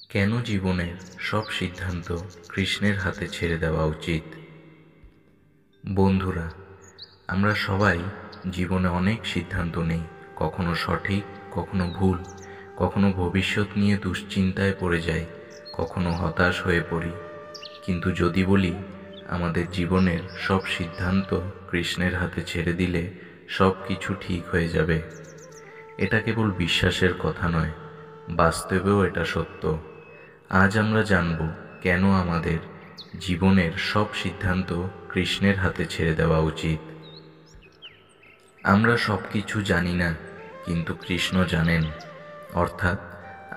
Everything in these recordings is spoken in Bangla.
কেন জীবনের সব সিদ্ধান্ত কৃষ্ণের হাতে ছেড়ে দেওয়া উচিত? বন্ধুরা, আমরা সবাই জীবনে অনেক সিদ্ধান্ত নেই, কখনো সঠিক, কখনো ভুল, কখনো ভবিষ্যৎ নিয়ে দুশ্চিন্তায় পড়ে যাই, কখনো হতাশ হয়ে পড়ি। কিন্তু যদি বলি আমাদের জীবনের সব সিদ্ধান্ত কৃষ্ণের হাতে ছেড়ে দিলে সব কিছু ঠিক হয়ে যাবে, এটা কেবল বিশ্বাসের কথা নয়, বাস্তবেও এটা সত্য। আজ আমরা জানব কেন আমাদের জীবনের সব সিদ্ধান্ত কৃষ্ণের হাতে ছেড়ে দেওয়া উচিত। আমরা সব কিছু জানি না, কিন্তু কৃষ্ণ জানেন। অর্থাৎ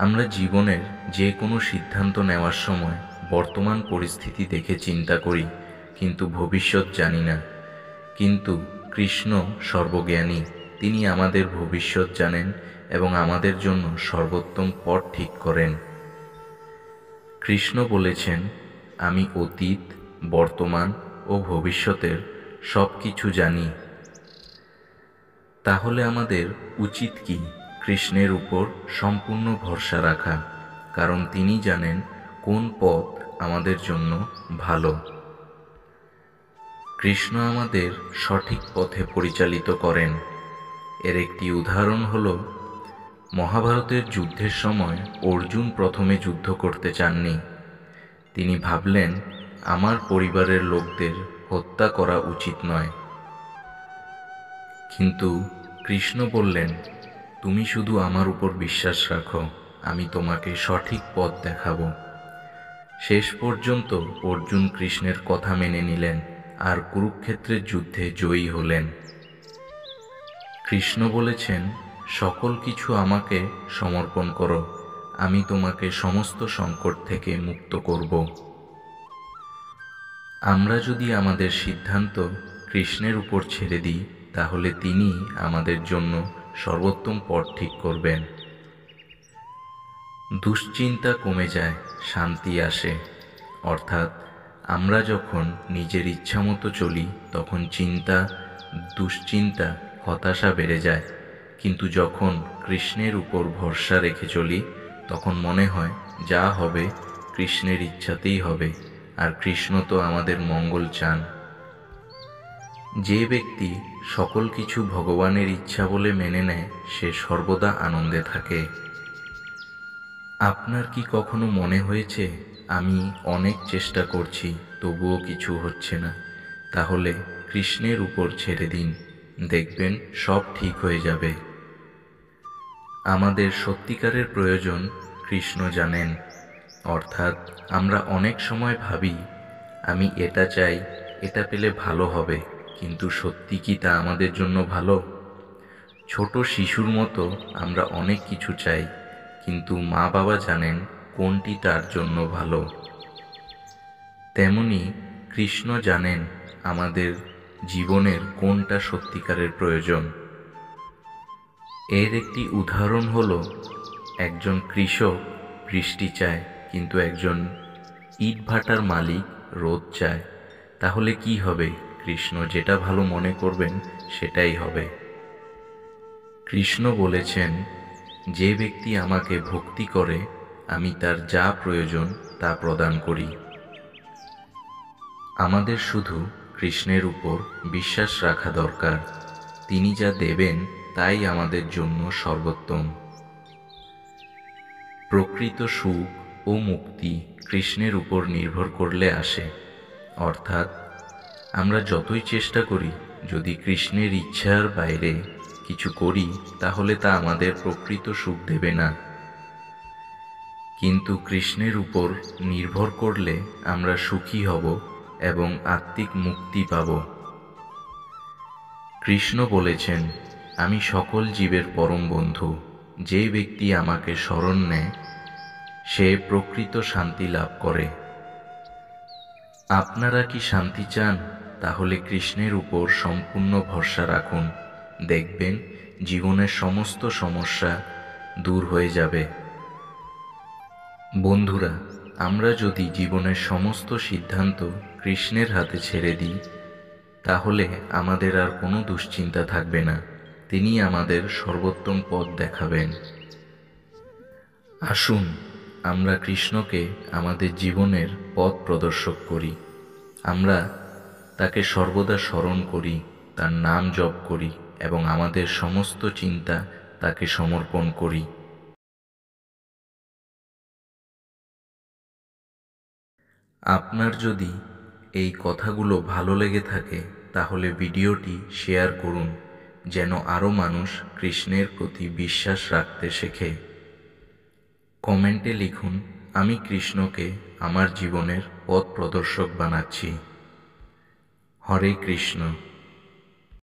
আমরা জীবনের যে কোনো সিদ্ধান্ত নেওয়ার সময় বর্তমান পরিস্থিতি দেখে চিন্তা করি, কিন্তু ভবিষ্যৎ জানি না। কিন্তু কৃষ্ণ সর্বজ্ঞানী, তিনি আমাদের ভবিষ্যৎ জানেন এবং আমাদের জন্য সর্বোত্তম পথ ঠিক করেন। কৃষ্ণ বলেছেন, আমি অতীত, বর্তমান ও ভবিষ্যতের সব কিছু জানি। তাহলে আমাদের উচিত কি? কৃষ্ণের উপর সম্পূর্ণ ভরসা রাখা, কারণ তিনি জানেন কোন পথ আমাদের জন্য ভালো। কৃষ্ণ আমাদের সঠিক পথে পরিচালিত করেন। এর একটি উদাহরণ হল, মহাভারতের যুদ্ধের সময় অর্জুন প্রথমে যুদ্ধ করতে চাননি। তিনি ভাবলেন, আমার পরিবারের লোকদের হত্যা করা উচিত নয়। কিন্তু কৃষ্ণ বললেন, তুমি শুধু আমার উপর বিশ্বাস রাখো, আমি তোমাকে সঠিক পথ দেখাবো। শেষ পর্যন্ত অর্জুন কৃষ্ণের কথা মেনে নিলেন আর কুরুক্ষেত্রের যুদ্ধে জয়ী হলেন। কৃষ্ণ বলেছেন, সকল কিছু আমাকে সমর্পণ করো, আমি তোমাকে সমস্ত সংকট থেকে মুক্ত করব। আমরা যদি আমাদের সিদ্ধান্ত কৃষ্ণের উপর ছেড়ে দিই, তাহলে তিনি আমাদের জন্য সর্বোত্তম পথ ঠিক করবেন। দুশ্চিন্তা কমে যায়, শান্তি আসে। অর্থাৎ আমরা যখন নিজের ইচ্ছামতো চলি, তখন চিন্তা, দুশ্চিন্তা, হতাশা বেড়ে যায়। কিন্তু যখন কৃষ্ণের উপর ভরসা রেখে চলি, তখন মনে হয় যা হবে কৃষ্ণের ইচ্ছাতেই হবে, আর কৃষ্ণ তো আমাদের মঙ্গল চান। যে ব্যক্তি সকল কিছু ভগবানের ইচ্ছা বলে মেনে নেয়, সে সর্বদা আনন্দে থাকে। আপনার কি কখনো মনে হয়েছে, আমি অনেক চেষ্টা করছি তবুও কিছু হচ্ছে না? তাহলে কৃষ্ণের উপর ছেড়ে দিন, দেখবেন সব ঠিক হয়ে যাবে। আমাদের সত্যিকারের প্রয়োজন কৃষ্ণ জানেন। অর্থাৎ আমরা অনেক সময় ভাবি, আমি এটা চাই, এটা পেলে ভালো হবে, কিন্তু সত্যি কি তা আমাদের জন্য ভালো? ছোট শিশুর মতো আমরা অনেক কিছু চাই, কিন্তু মা বাবা জানেন কোনটি তার জন্য ভালো। তেমনি কৃষ্ণ জানেন আমাদের জীবনের কোনটা সত্যিকারের প্রয়োজন। এর একটি উদাহরণ হল, একজন কৃষক বৃষ্টি চায়, কিন্তু একজন ইটভাটার মালিক রোদ চায়। তাহলে কি হবে? কৃষ্ণ যেটা ভালো মনে করবেন সেটাই হবে। কৃষ্ণ বলেছেন, যে ব্যক্তি আমাকে ভক্তি করে, আমি তার যা প্রয়োজন তা প্রদান করি। আমাদের শুধু কৃষ্ণের উপর বিশ্বাস রাখা দরকার। তিনি যা দেবেন তাই আমাদের জন্য সর্বোত্তম। প্রকৃত সুখ ও মুক্তি কৃষ্ণের উপর নির্ভর করলে আসে। অর্থাৎ আমরা যতই চেষ্টা করি, যদি কৃষ্ণের ইচ্ছার বাইরে কিছু করি, তাহলে তা আমাদের প্রকৃত সুখ দেবে না। কিন্তু কৃষ্ণের উপর নির্ভর করলে আমরা সুখী হব এবং আত্মিক মুক্তি পাব। কৃষ্ণ বলেছেন, আমি সকল জীবের পরম বন্ধু। যে ব্যক্তি আমাকে শরণ নেয়, সে প্রকৃত শান্তি লাভ করে। আপনারা কি শান্তি চান? তাহলে কৃষ্ণের উপর সম্পূর্ণ ভরসা রাখুন, দেখবেন জীবনের সমস্ত সমস্যা দূর হয়ে যাবে। বন্ধুরা, আমরা যদি জীবনের সমস্ত সিদ্ধান্ত কৃষ্ণের হাতে ছেড়ে দিই, তাহলে আমাদের আর কোনো দুশ্চিন্তা থাকবে না। তিনি আমাদের সর্বোত্তম পথ দেখাবেন। আসুন আমরা কৃষ্ণকে আমাদের জীবনের পথ প্রদর্শক করি। আমরা তাকে সর্বদা স্মরণ করি, তার নাম জপ করি এবং আমাদের সমস্ত চিন্তা তাকে সমর্পণ করি। আপনার যদি এই কথাগুলো ভালো লেগে থাকে তাহলে ভিডিওটি শেয়ার করুন, যেন আরও মানুষ কৃষ্ণের প্রতি বিশ্বাস রাখতে শেখে। কমেন্টে লিখুন, আমি কৃষ্ণকে আমার জীবনের পথ প্রদর্শক বানাচ্ছি। হরে কৃষ্ণ।